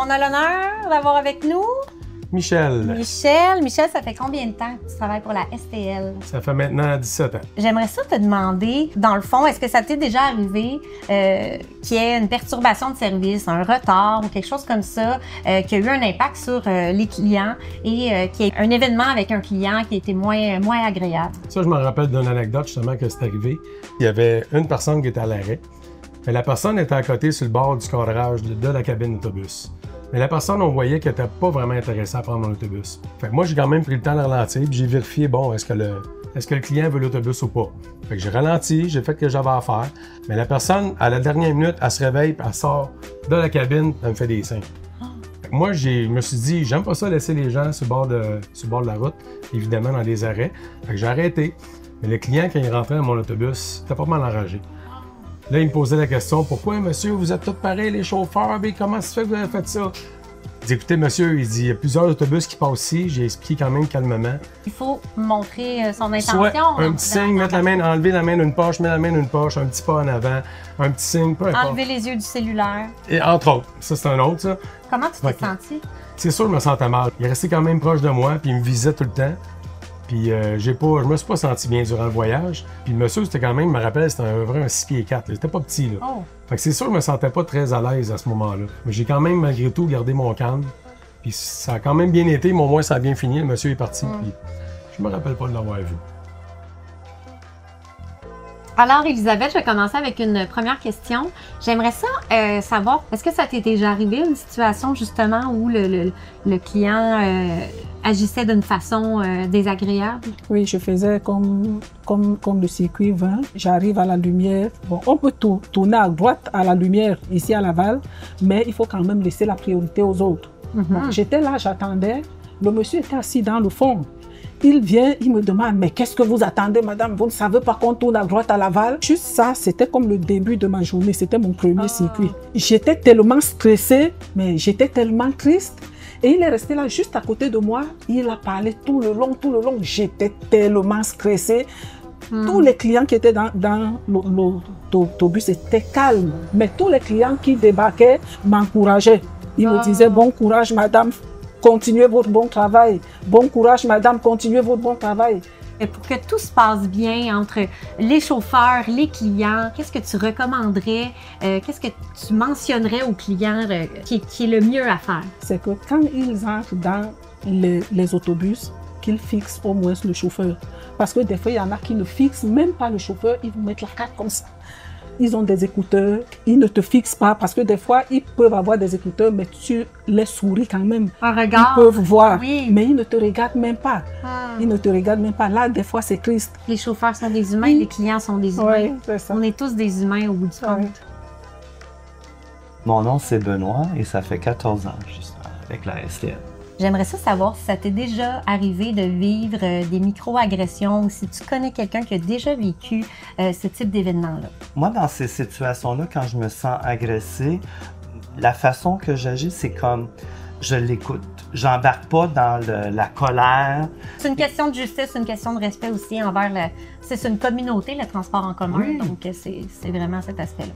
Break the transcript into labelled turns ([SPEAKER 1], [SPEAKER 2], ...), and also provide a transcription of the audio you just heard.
[SPEAKER 1] On a l'honneur d'avoir avec nous
[SPEAKER 2] Michel.
[SPEAKER 1] Michel, ça fait combien de temps que tu travailles pour la STL?
[SPEAKER 2] Ça fait maintenant 17 ans.
[SPEAKER 1] J'aimerais ça te demander, dans le fond, est-ce que ça t'est déjà arrivé qu'il y ait une perturbation de service, un retard ou quelque chose comme ça, qui a eu un impact sur les clients et qu'il y ait un événement avec un client qui a été moins agréable?
[SPEAKER 2] Ça, je me rappelle d'une anecdote justement que c'est arrivé. Il y avait une personne qui était à l'arrêt. Mais la personne était à côté sur le bord du cadrage de la cabine d'autobus. Mais la personne, on voyait qu'elle n'était pas vraiment intéressée à prendre mon autobus. Fait que moi, j'ai quand même pris le temps de ralentir, puis j'ai vérifié, bon, est-ce que le client veut l'autobus ou pas. Fait que j'ai ralenti, j'ai fait ce que j'avais à faire. Mais la personne, à la dernière minute, elle se réveille, puis elle sort de la cabine, elle me fait des signes. Fait que moi, je me suis dit, j'aime pas ça laisser les gens sur le bord de la route, évidemment dans des arrêts. Fait que j'ai arrêté. Mais le client, quand il rentrait dans mon autobus, était pas mal enragé. Là, il me posait la question, pourquoi, monsieur, vous êtes tous pareils, les chauffeurs, mais comment ça se fait que vous avez fait ça? Il dit, écoutez, monsieur, il y a plusieurs autobus qui passent ici, j'ai expliqué quand même calmement.
[SPEAKER 1] Il faut montrer son intention.
[SPEAKER 2] Soit un petit signe, mettre la main, enlever la main d'une poche, mettre la main d'une poche, un petit pas en avant, un petit signe, peu importe.
[SPEAKER 1] Enlever les yeux du cellulaire.
[SPEAKER 2] Et entre autres, ça c'est un autre, ça.
[SPEAKER 1] Comment tu t'es senti? C'est
[SPEAKER 2] sûr, je me sentais mal. Il restait quand même proche de moi, puis il me visait tout le temps. Puis je me suis pas senti bien durant le voyage. Puis le monsieur, c'était quand même, je me rappelle, c'était un 6 pieds 4. Il était pas petit, là.
[SPEAKER 1] Oh.
[SPEAKER 2] Fait que c'est sûr, je me sentais pas très à l'aise à ce moment-là. Mais j'ai quand même, malgré tout, gardé mon calme. Puis ça a quand même bien été, mais au moins ça a bien fini. Le monsieur est parti, puis je me rappelle pas de l'avoir vu.
[SPEAKER 1] Alors, Elisabeth, je vais commencer avec une première question. J'aimerais ça savoir, est-ce que ça t'est déjà arrivé, une situation justement où le client agissait d'une façon désagréable?
[SPEAKER 3] Oui, je faisais comme le circuit 20. J'arrive à la lumière. Bon, on peut tourner à droite à la lumière ici à Laval, mais il faut quand même laisser la priorité aux autres. Donc, j'étais là, j'attendais. Le monsieur était assis dans le fond. Il vient, il me demande, mais qu'est-ce que vous attendez, madame? Vous ne savez pas qu'on tourne à droite à Laval? Juste ça, c'était comme le début de ma journée. C'était mon premier circuit. J'étais tellement stressée, mais j'étais tellement triste. Et il est resté là juste à côté de moi. Il a parlé tout le long. J'étais tellement stressée. Tous les clients qui étaient dans l'autobus étaient calmes. Mais tous les clients qui débarquaient m'encourageaient. Ils me disaient, bon courage, madame. Continuez votre bon travail. Bon courage, madame, continuez votre bon travail.
[SPEAKER 1] Et pour que tout se passe bien entre les chauffeurs, les clients, qu'est-ce que tu recommanderais? Qu'est-ce que tu mentionnerais aux clients qui est le mieux à faire?
[SPEAKER 3] C'est que quand ils entrent dans les autobus, qu'ils fixent au moins le chauffeur. Parce que des fois, il y en a qui ne fixent même pas le chauffeur, ils vous mettent la carte comme ça. Ils ont des écouteurs, ils ne te fixent pas parce que des fois, ils peuvent avoir des écouteurs, mais tu les souris quand même.
[SPEAKER 1] Un regard.
[SPEAKER 3] Ils peuvent voir,
[SPEAKER 1] oui.
[SPEAKER 3] Mais ils ne te regardent même pas. Ils ne te regardent même pas. Là, des fois, c'est triste.
[SPEAKER 1] Les chauffeurs sont des humains, les clients sont des humains.
[SPEAKER 3] Oui, c'est ça.
[SPEAKER 1] On est tous des humains au bout du compte.
[SPEAKER 4] Mon nom, c'est Benoît et ça fait 14 ans, justement, avec la STL.
[SPEAKER 1] J'aimerais ça savoir si ça t'est déjà arrivé de vivre des micro-agressions ou si tu connais quelqu'un qui a déjà vécu ce type d'événement-là.
[SPEAKER 4] Moi, dans ces situations-là, quand je me sens agressée, la façon que j'agis, c'est comme je l'écoute. J'embarque pas dans la colère.
[SPEAKER 1] C'est une question de justice, une question de respect aussi envers c'est une communauté, le transport en commun, donc c'est vraiment cet aspect-là.